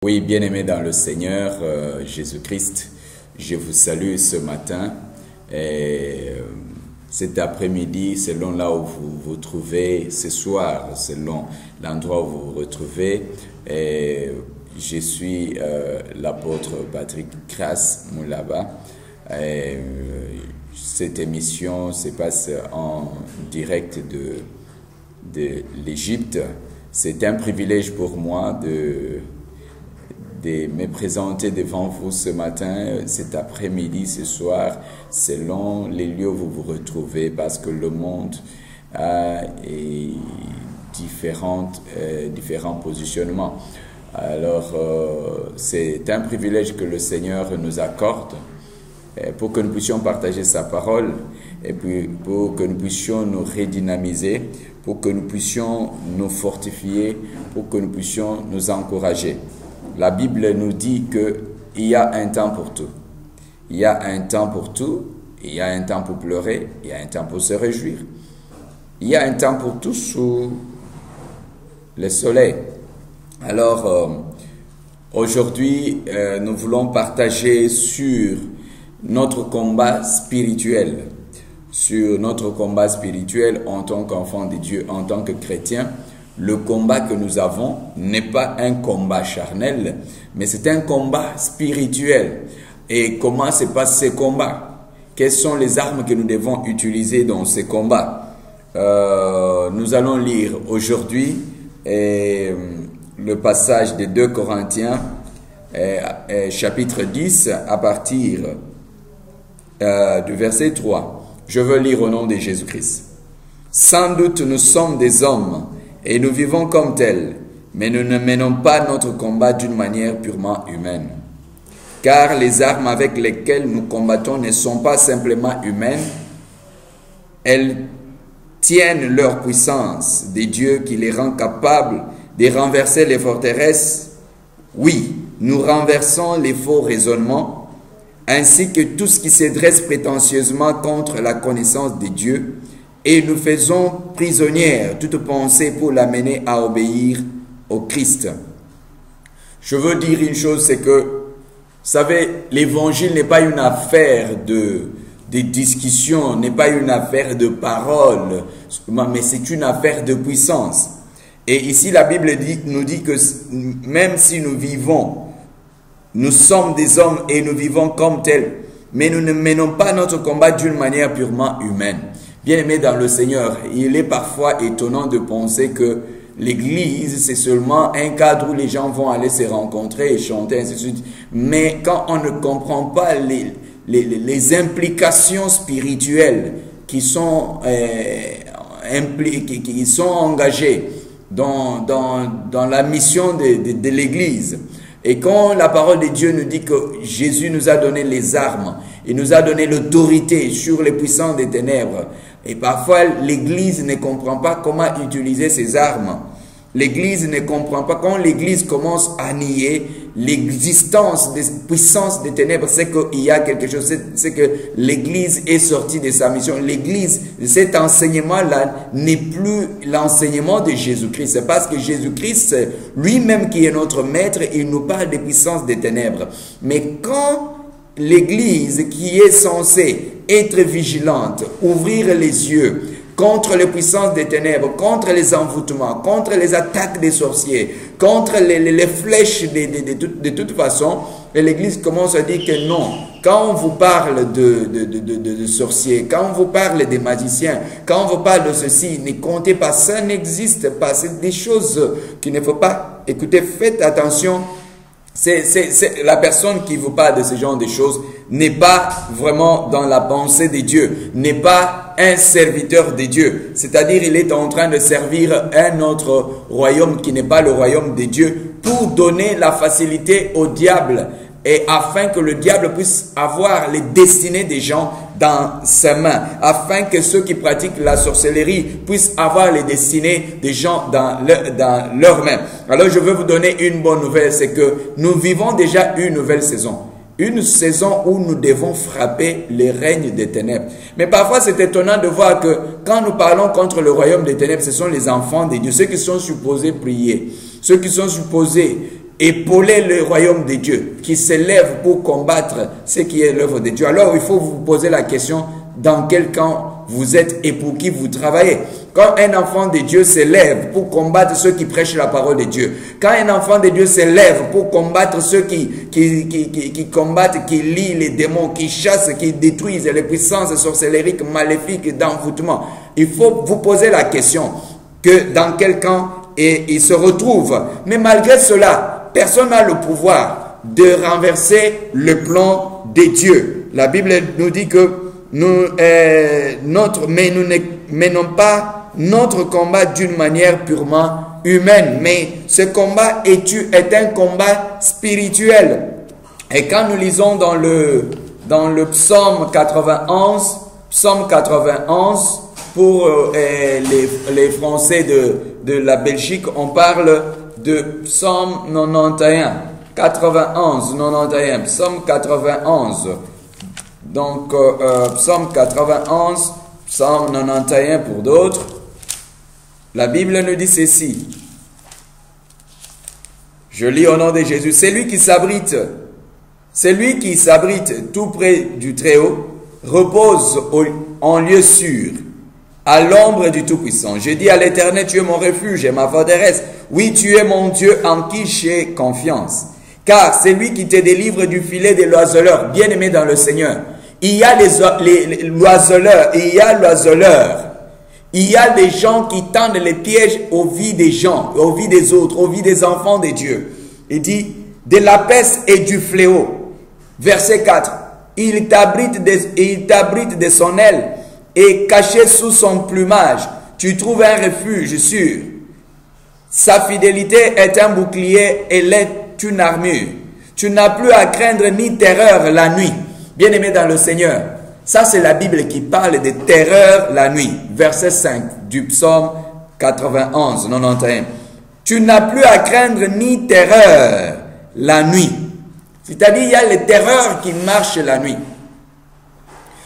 Oui, bien-aimés dans le Seigneur, Jésus-Christ, je vous salue ce matin et cet après-midi, selon là où vous vous trouvez, ce soir, selon l'endroit où vous vous retrouvez. Et je suis l'apôtre Patrick Grace Moulaba. Cette émission se passe en direct de l'Égypte. C'est un privilège pour moi de me présenter devant vous ce matin, cet après-midi, ce soir, selon les lieux où vous vous retrouvez, parce que le monde a différents positionnements. Alors, c'est un privilège que le Seigneur nous accorde pour que nous puissions partager sa parole et puis pour que nous puissions nous redynamiser, pour que nous puissions nous fortifier, pour que nous puissions nous encourager. La Bible nous dit qu'il y a un temps pour tout. Il y a un temps pour tout. Il y a un temps pour pleurer. Il y a un temps pour se réjouir. Il y a un temps pour tout sous le soleil. Alors, aujourd'hui, nous voulons partager sur notre combat spirituel. Sur notre combat spirituel en tant qu'enfant de Dieu, en tant que chrétien. Le combat que nous avons n'est pas un combat charnel, mais c'est un combat spirituel. Et comment se passe ce combat? Quelles sont les armes que nous devons utiliser dans ce combat? Nous allons lire aujourd'hui le passage de 2 Corinthiens, chapitre 10, à partir du verset 3. Je veux lire au nom de Jésus-Christ. Sans doute nous sommes des hommes, et nous vivons comme tels, mais nous ne menons pas notre combat d'une manière purement humaine. Car les armes avec lesquelles nous combattons ne sont pas simplement humaines, elles tiennent leur puissance des dieux qui les rend capables de renverser les forteresses. Oui, nous renversons les faux raisonnements, ainsi que tout ce qui se dresse prétentieusement contre la connaissance des dieux, et nous faisons prisonnière toute pensée pour l'amener à obéir au Christ. Je veux dire une chose, c'est que, vous savez, l'évangile n'est pas une affaire de discussion, n'est pas une affaire de parole, mais c'est une affaire de puissance. Et ici, la Bible nous dit que même si nous vivons, nous sommes des hommes et nous vivons comme tels, mais nous ne menons pas notre combat d'une manière purement humaine. Bien-aimés dans le Seigneur, il est parfois étonnant de penser que l'église, c'est seulement un cadre où les gens vont aller se rencontrer et chanter, ainsi de suite. Mais quand on ne comprend pas les implications spirituelles qui sont, qui sont engagées dans la mission de l'église, et quand la parole de Dieu nous dit que Jésus nous a donné les armes, il nous a donné l'autorité sur les puissants des ténèbres. Et parfois, l'Église ne comprend pas comment utiliser ces armes. L'Église ne comprend pas. Quand l'Église commence à nier l'existence des puissances des ténèbres, c'est qu'il y a quelque chose, c'est que l'Église est sortie de sa mission. L'Église, cet enseignement-là, n'est plus l'enseignement de Jésus-Christ. C'est parce que Jésus-Christ, lui-même qui est notre maître, il nous parle des puissances des ténèbres. Mais quand l'Église qui est censée être vigilante, ouvrir les yeux contre les puissances des ténèbres, contre les envoûtements, contre les attaques des sorciers, contre les flèches de toute façon, l'Église commence à dire que non. Quand on vous parle de sorciers, quand on vous parle des magiciens, quand on vous parle de ceci, ne comptez pas, ça n'existe pas. C'est des choses qu'il ne faut pas. Écoutez, faites attention. La personne qui vous parle de ce genre de choses n'est pas vraiment dans la pensée de Dieu, n'est pas un serviteur de Dieu. C'est-à-dire, il est en train de servir un autre royaume qui n'est pas le royaume de Dieu pour donner la facilité au diable et afin que le diable puisse avoir les destinées des gens dans ses mains, afin que ceux qui pratiquent la sorcellerie puissent avoir les destinées des gens dans leurs mains. Alors je veux vous donner une bonne nouvelle, c'est que nous vivons déjà une nouvelle saison. Une saison où nous devons frapper les règnes des ténèbres. Mais parfois c'est étonnant de voir que quand nous parlons contre le royaume des ténèbres, ce sont les enfants de Dieu, ceux qui sont supposés prier, ceux qui sont supposés épauler le royaume de Dieu, qui s'élève pour combattre ce qui est l'œuvre de Dieu. Alors il faut vous poser la question, dans quel camp vous êtes et pour qui vous travaillez. Quand un enfant de Dieu s'élève pour combattre ceux qui prêchent la parole de Dieu, quand un enfant de Dieu s'élève pour combattre ceux qui combattent, qui lient les démons, qui chassent, qui détruisent les puissances sorcellériques, maléfiques, d'envoûtement, il faut vous poser la question que dans quel camp il se retrouve. Mais malgré cela, personne n'a le pouvoir de renverser le plan de Dieu. La Bible nous dit que nous ne menons pas notre combat d'une manière purement humaine, mais ce combat est un combat spirituel. Et quand nous lisons dans le psaume 91, pour les Français de la Belgique, on parle de psaume 91, psaume 91. Donc, psaume 91, psaume 91 pour d'autres. La Bible nous dit ceci. Je lis au nom de Jésus. C'est lui qui s'abrite tout près du Très-Haut, repose en lieu sûr, à l'ombre du Tout-Puissant. Je dis à l'Éternel, tu es mon refuge et ma forteresse. Oui, tu es mon Dieu en qui j'ai confiance. Car c'est lui qui te délivre du filet des l'oiseleur, bien-aimé dans le Seigneur. Il y a l'oiseleur, il y a des gens qui tendent les pièges aux vies des gens, aux vies des autres, aux vies des enfants de Dieu. Il dit, de la peste et du fléau. Verset 4. Il t'abrite de son aile et caché sous son plumage, tu trouves un refuge sûr. Sa fidélité est un bouclier, elle est une armure. Tu n'as plus à craindre ni terreur la nuit. Bien-aimé dans le Seigneur, ça c'est la Bible qui parle de terreur la nuit. Verset 5 du psaume 91. Tu n'as plus à craindre ni terreur la nuit. C'est-à-dire, il y a les terreurs qui marchent la nuit.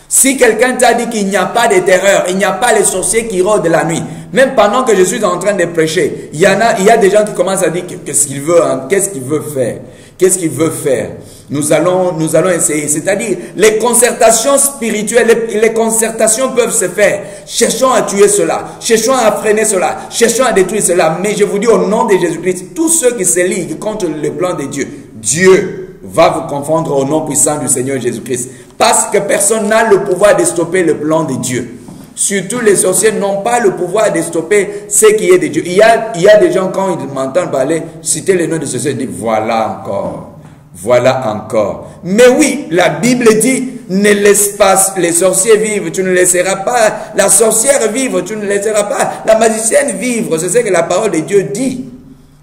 Si quelqu'un t'a dit qu'il n'y a pas de terreur, il n'y a pas les sorciers qui rôdent la nuit, même pendant que je suis en train de prêcher, il y a des gens qui commencent à dire qu'est-ce qu'il veut, hein, qu'est-ce qu'il veut faire, qu'est-ce qu'il veut faire. Nous allons essayer. C'est-à-dire, les concertations spirituelles, les concertations peuvent se faire. Cherchons à tuer cela. Cherchons à freiner cela. Cherchons à détruire cela. Mais je vous dis au nom de Jésus-Christ, tous ceux qui se liguent contre le plan de Dieu, Dieu va vous confondre au nom puissant du Seigneur Jésus-Christ. Parce que personne n'a le pouvoir de stopper le plan de Dieu. Surtout les sorciers n'ont pas le pouvoir de stopper ce qui est de Dieu. Il y a des gens, quand ils m'entendent parler, citer le nom de sorcier, ils disent voilà encore. Voilà encore. Mais oui, la Bible dit, ne laisse pas les sorciers vivre, tu ne laisseras pas la sorcière vivre, tu ne laisseras pas la magicienne vivre. C'est ce que la parole de Dieu dit.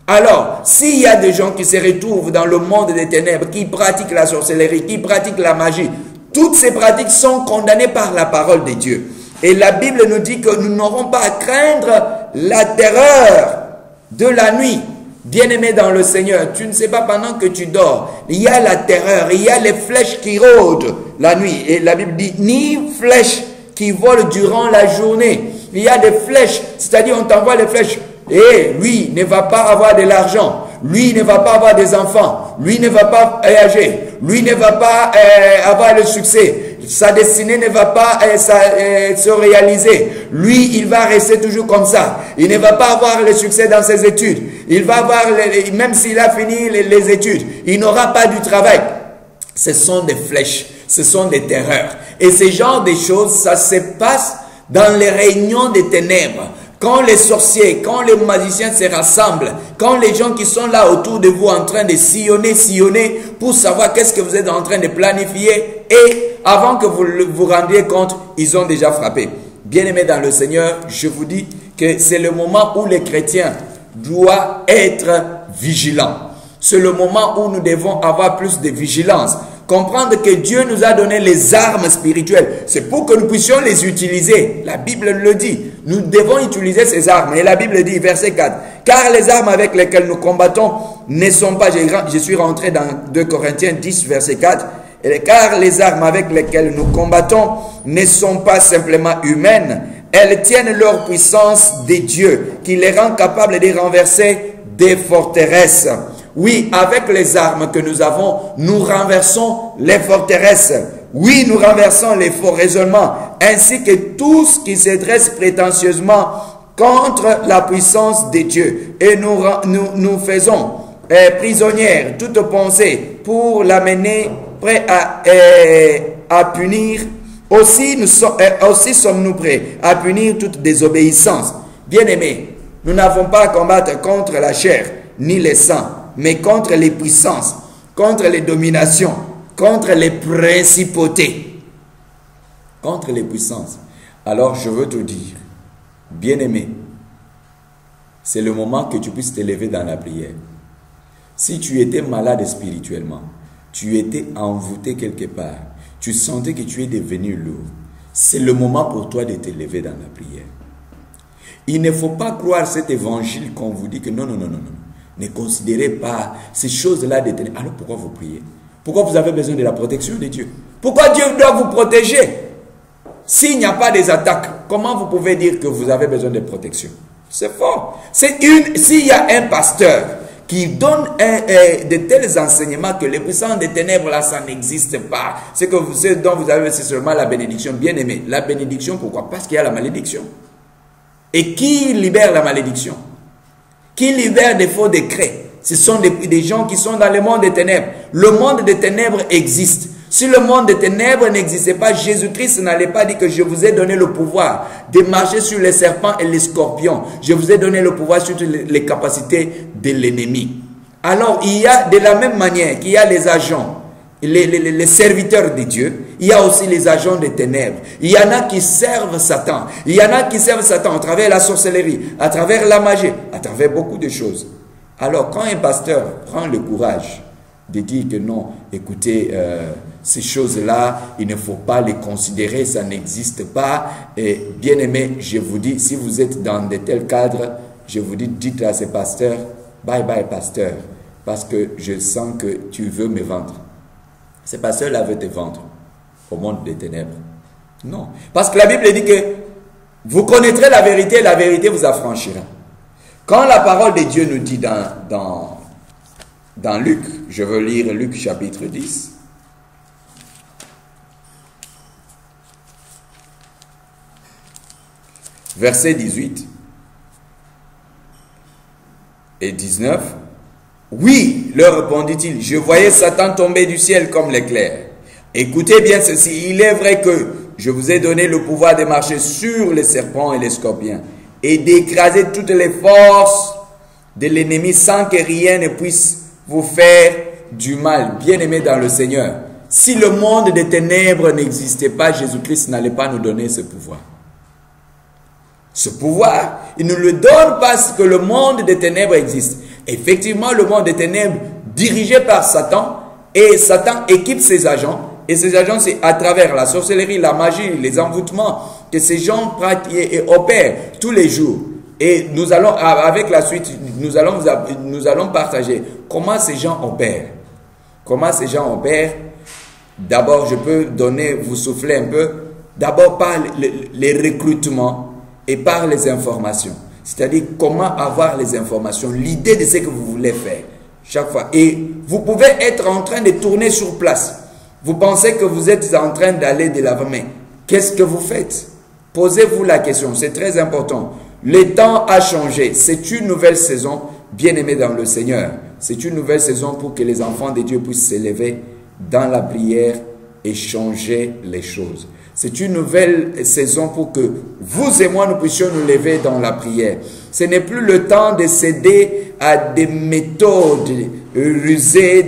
Alors, s'il y a des gens qui se retrouvent dans le monde des ténèbres, qui pratiquent la sorcellerie, qui pratiquent la magie, toutes ces pratiques sont condamnées par la parole de Dieu. Et la Bible nous dit que nous n'aurons pas à craindre la terreur de la nuit. Bien-aimé dans le Seigneur, tu ne sais pas pendant que tu dors, il y a la terreur, il y a les flèches qui rôdent la nuit. Et la Bible dit, ni flèches qui volent durant la journée. Il y a des flèches, c'est-à-dire on t'envoie les flèches. Et lui ne va pas avoir de l'argent, lui ne va pas avoir des enfants, lui ne va pas voyager, lui ne va pas avoir le succès. Sa destinée ne va pas se réaliser. Lui, il va rester toujours comme ça. Il ne va pas avoir le succès dans ses études. Il va avoir, même s'il a fini les études, il n'aura pas du travail. Ce sont des flèches, ce sont des terreurs. Et ce genre de choses, ça se passe dans les réunions des ténèbres. Quand les sorciers, quand les magiciens se rassemblent, quand les gens qui sont là autour de vous en train de sillonner pour savoir qu'est-ce que vous êtes en train de planifier, et avant que vous vous rendiez compte, ils ont déjà frappé. Bien-aimés dans le Seigneur, je vous dis que c'est le moment où les chrétiens doivent être vigilants. C'est le moment où nous devons avoir plus de vigilance. Comprendre que Dieu nous a donné les armes spirituelles. C'est pour que nous puissions les utiliser. La Bible le dit. Nous devons utiliser ces armes. Et la Bible dit, verset 4, « Car les armes avec lesquelles nous combattons ne sont pas... » Je suis rentré dans 2 Corinthiens 10, verset 4. « Car les armes avec lesquelles nous combattons ne sont pas simplement humaines. Elles tiennent leur puissance des dieux, qui les rend capables de renverser des forteresses. » Oui, avec les armes que nous avons, nous renversons les forteresses. Oui, nous renversons les faux raisonnements, ainsi que tout ce qui se dresse prétentieusement contre la puissance de Dieu. Et nous faisons prisonnière toute pensée pour l'amener prêt à punir. Aussi sommes-nous prêts à punir toute désobéissance. Bien-aimés, nous n'avons pas à combattre contre la chair ni le sang, mais contre les puissances, contre les dominations, contre les principautés, contre les puissances. Alors je veux te dire, bien-aimé, c'est le moment que tu puisses t'élever dans la prière. Si tu étais malade spirituellement, tu étais envoûté quelque part, tu sentais que tu es devenu lourd, c'est le moment pour toi de t'élever dans la prière. Il ne faut pas croire cet évangile qu'on vous dit que non. Ne considérez pas ces choses-là de ténèbres. Alors pourquoi vous priez? Pourquoi vous avez besoin de la protection de Dieu? Pourquoi Dieu doit vous protéger? S'il n'y a pas des attaques, comment vous pouvez dire que vous avez besoin de protection? C'est fort. S'il y a un pasteur qui donne de tels enseignements que les puissants des ténèbres, là, ça n'existe pas. Ce dont vous avez, c'est seulement la bénédiction. Bien aimé, la bénédiction, pourquoi? Parce qu'il y a la malédiction. Et qui libère la malédiction? Qui libère des faux décrets? Ce sont des gens qui sont dans le monde des ténèbres. Le monde des ténèbres existe. Si le monde des ténèbres n'existait pas, Jésus-Christ n'allait pas dire que je vous ai donné le pouvoir de marcher sur les serpents et les scorpions. Je vous ai donné le pouvoir sur les capacités de l'ennemi. Alors, il y a de la même manière qu'il y a les agents, les serviteurs de Dieu, il y a aussi les agents des ténèbres. Il y en a qui servent Satan. Il y en a qui servent Satan à travers la sorcellerie, à travers la magie, à travers beaucoup de choses. Alors, quand un pasteur prend le courage de dire que non, écoutez, ces choses-là, il ne faut pas les considérer, ça n'existe pas. Et bien aimé, je vous dis, si vous êtes dans de tels cadres, je vous dis, dites à ces pasteurs, bye bye pasteur, parce que je sens que tu veux me vendre. Ces pasteurs-là veulent te vendre au monde des ténèbres. Non, parce que la Bible dit que vous connaîtrez la vérité vous affranchira. Quand la parole de Dieu nous dit dans Luc, je veux lire Luc chapitre 10, versets 18 et 19. Oui, leur répondit-il, je voyais Satan tomber du ciel comme l'éclair. Écoutez bien ceci, il est vrai que je vous ai donné le pouvoir de marcher sur les serpents et les scorpions et d'écraser toutes les forces de l'ennemi sans que rien ne puisse vous faire du mal. Bien-aimés dans le Seigneur, si le monde des ténèbres n'existait pas, Jésus-Christ n'allait pas nous donner ce pouvoir. Ce pouvoir, il ne le donne parce que le monde des ténèbres existe. Effectivement, le monde des ténèbres dirigé par Satan, et Satan équipe ses agents, et ces agents, c'est à travers la sorcellerie, la magie, les envoûtements, que ces gens pratiquent et opèrent tous les jours. Et nous allons, avec la suite, nous allons partager comment ces gens opèrent. Comment ces gens opèrent. D'abord, je peux vous souffler un peu, d'abord par les recrutements et par les informations. C'est-à-dire comment avoir les informations, l'idée de ce que vous voulez faire chaque fois. Et vous pouvez être en train de tourner sur place. Vous pensez que vous êtes en train d'aller de l'avant, mais qu'est-ce que vous faites? Posez-vous la question, c'est très important. Le temps a changé, c'est une nouvelle saison, bien-aimés dans le Seigneur. C'est une nouvelle saison pour que les enfants de Dieu puissent s'élever dans la prière et changer les choses. C'est une nouvelle saison pour que vous et moi, nous puissions nous lever dans la prière. Ce n'est plus le temps de céder à des méthodes rusées,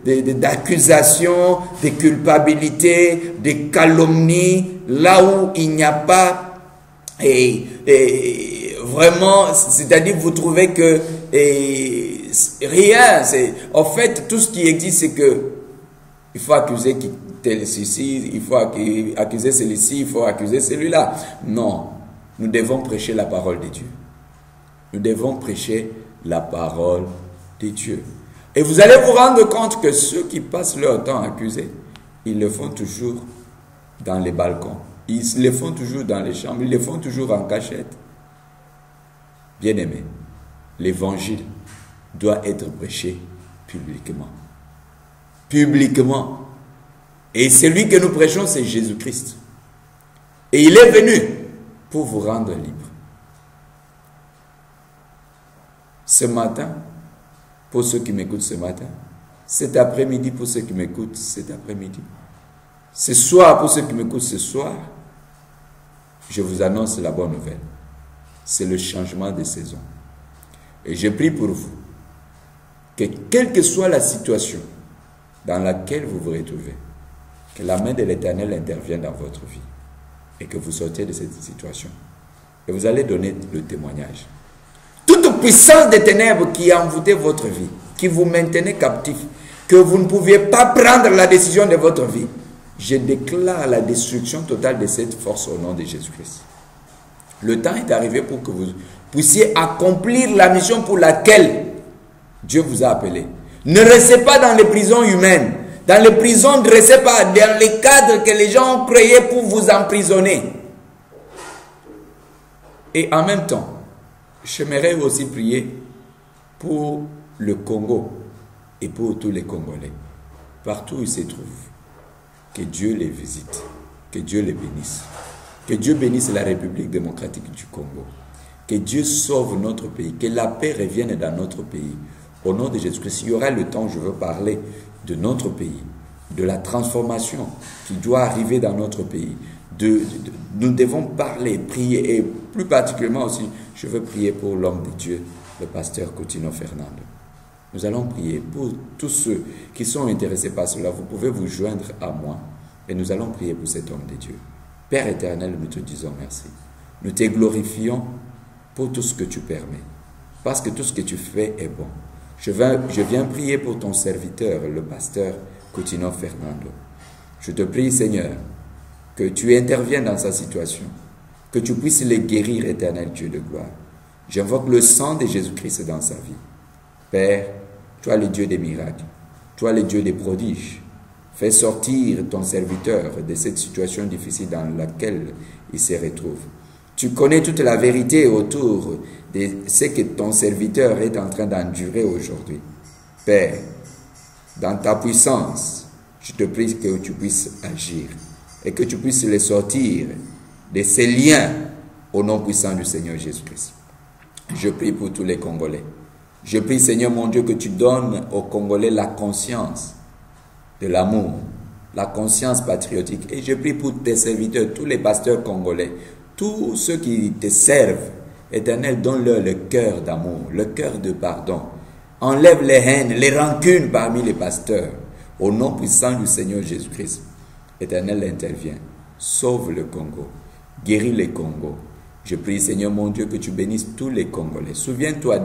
d'accusations, de culpabilité, de calomnie, là où il n'y a pas vraiment, c'est-à-dire vous trouvez que rien, en fait, tout ce qui existe, c'est que il faut accuser ceci, il faut accuser celui-ci, il faut accuser celui-là. Non, nous devons prêcher la parole de Dieu. Nous devons prêcher la parole de Dieu. Et vous allez vous rendre compte que ceux qui passent leur temps à accuser, ils le font toujours dans les balcons. Ils le font toujours dans les chambres. Ils le font toujours en cachette. Bien-aimés, l'évangile doit être prêché publiquement. Publiquement. Et celui que nous prêchons, c'est Jésus-Christ. Et il est venu pour vous rendre libre. Ce matin, pour ceux qui m'écoutent ce matin, cet après-midi, pour ceux qui m'écoutent cet après-midi, ce soir, pour ceux qui m'écoutent ce soir, je vous annonce la bonne nouvelle. C'est le changement de saison. Et je prie pour vous que quelle que soit la situation dans laquelle vous vous retrouvez, que la main de l'Éternel intervienne dans votre vie et que vous sortiez de cette situation. Et vous allez donner le témoignage. Toute puissance des ténèbres qui a envoûté votre vie, qui vous maintenait captif, que vous ne pouviez pas prendre la décision de votre vie, je déclare la destruction totale de cette force au nom de Jésus-Christ. Le temps est arrivé pour que vous puissiez accomplir la mission pour laquelle Dieu vous a appelé. Ne restez pas dans les prisons humaines, dans les prisons dressées par, dans les cadres que les gens ont créés pour vous emprisonner. Et en même temps, j'aimerais aussi prier pour le Congo et pour tous les Congolais, partout où ils se trouvent. Que Dieu les visite, que Dieu les bénisse. Que Dieu bénisse la République démocratique du Congo. Que Dieu sauve notre pays, que la paix revienne dans notre pays. Au nom de Jésus-Christ, il y aura le temps, je veux parler de notre pays, de la transformation qui doit arriver dans notre pays. Nous devons parler, prier, et plus particulièrement aussi, je veux prier pour l'homme de Dieu, le pasteur Coutinho Fernando. Nous allons prier pour tous ceux qui sont intéressés par cela. Vous pouvez vous joindre à moi et nous allons prier pour cet homme de Dieu. Père éternel, nous te disons merci. Nous te glorifions pour tout ce que tu permets, parce que tout ce que tu fais est bon. Je viens prier pour ton serviteur, le pasteur Coutinho Fernando. Je te prie, Seigneur, que tu interviennes dans sa situation, que tu puisses le guérir, éternel Dieu de gloire. J'invoque le sang de Jésus-Christ dans sa vie. Père, toi le Dieu des miracles, toi le Dieu des prodiges, fais sortir ton serviteur de cette situation difficile dans laquelle il se retrouve. Tu connais toute la vérité autour de ce que ton serviteur est en train d'endurer aujourd'hui. Père, dans ta puissance, je te prie que tu puisses agir et que tu puisses les sortir de ces liens au nom puissant du Seigneur Jésus-Christ. Je prie pour tous les Congolais. Je prie, Seigneur mon Dieu, que tu donnes aux Congolais la conscience de l'amour, la conscience patriotique. Et je prie pour tes serviteurs, tous les pasteurs congolais, tous ceux qui te servent. Éternel, donne-leur le cœur d'amour, le cœur de pardon. Enlève les haines, les rancunes parmi les pasteurs. Au nom puissant du Seigneur Jésus-Christ. Éternel, intervient. Sauve le Congo. Guéris le Congo. Je prie, Seigneur mon Dieu, que tu bénisses tous les Congolais. Souviens-toi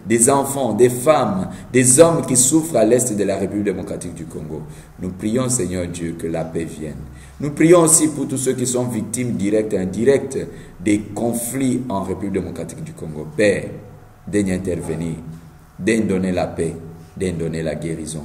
des enfants, des femmes, des hommes qui souffrent à l'est de la République démocratique du Congo. Nous prions, Seigneur Dieu, que la paix vienne. Nous prions aussi pour tous ceux qui sont victimes directes et indirectes des conflits en République démocratique du Congo. Père, daigne intervenir, daigne donner la paix, daigne donner la guérison.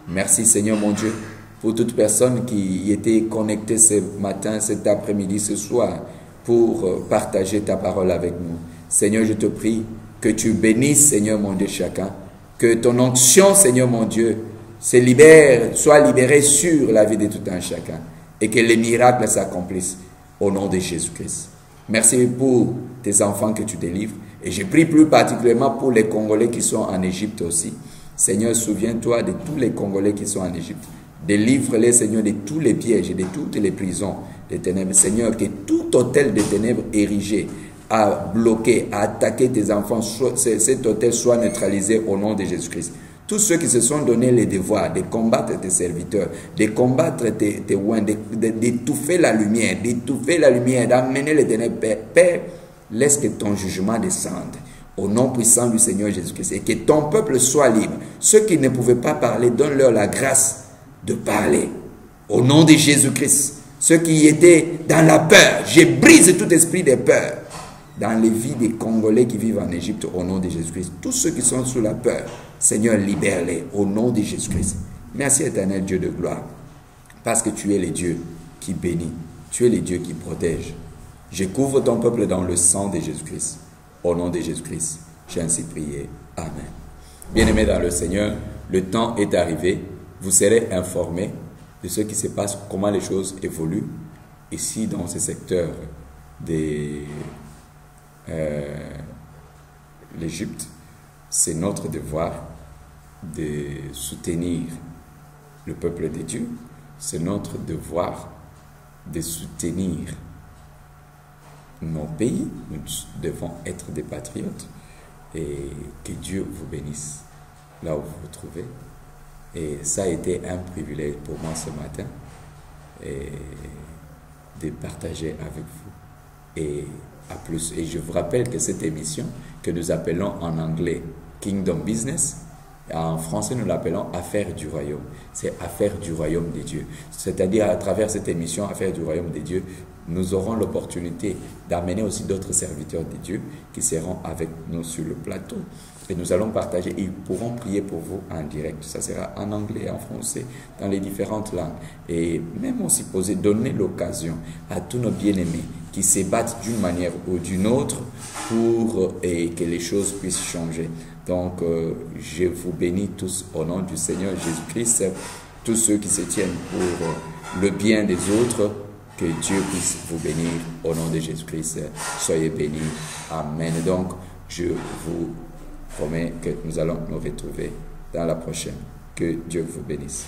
Merci, Seigneur mon Dieu, pour toute personne qui était connectée ce matin, cet après-midi, ce soir, pour partager ta parole avec nous. Seigneur, je te prie que tu bénisses, Seigneur mon Dieu, chacun. Que ton onction, Seigneur mon Dieu, soit libérée sur la vie de tout un chacun. Et que les miracles s'accomplissent au nom de Jésus-Christ. Merci pour tes enfants que tu délivres. Et je prie plus particulièrement pour les Congolais qui sont en Égypte aussi. Seigneur, souviens-toi de tous les Congolais qui sont en Égypte. Délivre-les, Seigneur, de tous les pièges et de toutes les prisons des ténèbres. Seigneur, que tout hôtel de ténèbres érigé, à bloquer, à attaquer tes enfants, cet hôtel soit neutralisé au nom de Jésus-Christ. Tous ceux qui se sont donné les devoirs de combattre tes serviteurs, de combattre tes oins, d'étouffer la lumière, d'amener les ténèbres, Père, laisse que ton jugement descende au nom puissant du Seigneur Jésus-Christ et que ton peuple soit libre. Ceux qui ne pouvaient pas parler, donne-leur la grâce de parler au nom de Jésus-Christ. Ceux qui étaient dans la peur, je brise tout esprit de peur dans les vies des Congolais qui vivent en Égypte au nom de Jésus-Christ. Tous ceux qui sont sous la peur, Seigneur, libère-les au nom de Jésus-Christ. Merci éternel Dieu de gloire, parce que tu es le Dieu qui bénit, tu es le Dieu qui protège. Je couvre ton peuple dans le sang de Jésus-Christ. Au nom de Jésus-Christ, j'ai ainsi prié. Amen. Bien-aimés dans le Seigneur, le temps est arrivé. Vous serez informés de ce qui se passe, comment les choses évoluent ici dans ce secteur de l'Égypte. C'est notre devoir de soutenir le peuple de Dieu. C'est notre devoir de soutenir nos pays. Nous devons être des patriotes. Et que Dieu vous bénisse là où vous vous trouvez. Et ça a été un privilège pour moi ce matin de partager avec vous. Et à plus. Et je vous rappelle que cette émission que nous appelons en anglais Kingdom Business, en français nous l'appelons Affaires du Royaume. C'est Affaires du Royaume de Dieu. C'est-à-dire à travers cette émission Affaires du Royaume de Dieu, nous aurons l'opportunité d'amener aussi d'autres serviteurs de Dieu qui seront avec nous sur le plateau. Et nous allons partager, ils pourront prier pour vous en direct. Ça sera en anglais, en français, dans les différentes langues. Et même aussi donner l'occasion à tous nos bien-aimés qui se battent d'une manière ou d'une autre pour que les choses puissent changer. Donc, je vous bénis tous au nom du Seigneur Jésus-Christ, tous ceux qui se tiennent pour le bien des autres. Que Dieu puisse vous bénir au nom de Jésus-Christ. Soyez bénis. Amen. Donc, je vous promets que nous allons nous retrouver dans la prochaine. Que Dieu vous bénisse.